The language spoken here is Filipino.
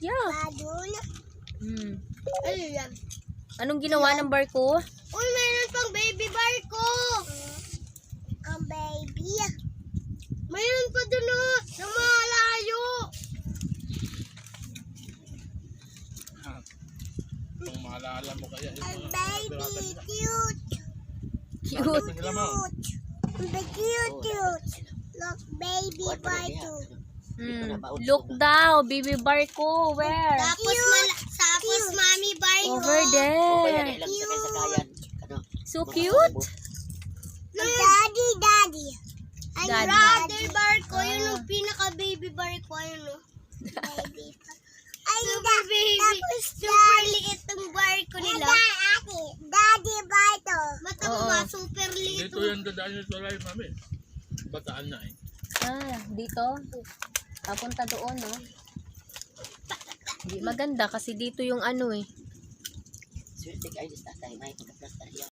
Yeah. Badun. Ano yan? Anong ginawa ng barko? Uy, meron pang baby barko. Ang baby. Mayroon pa dun sa malayo. Kung maalala mo kaya yung Ang mga baby cute. Cute. Cute. Look, baby barko. Look daw, baby barko. Where? Tapos mami barko. Over there. So cute. Daddy. Ang Daddy. brother barko, yun yung pinaka-baby barko, yun o. Baby. Ay, super baby. Super liit ang barko nila. Daddy barko. Matama, super liit. dito yan dadaan yung tulay, mami. Bataan na eh. Dito. Papunta doon, no? Hindi maganda kasi dito yung ano eh. Swerte kayo sa tatay, may pagkaplastar yan.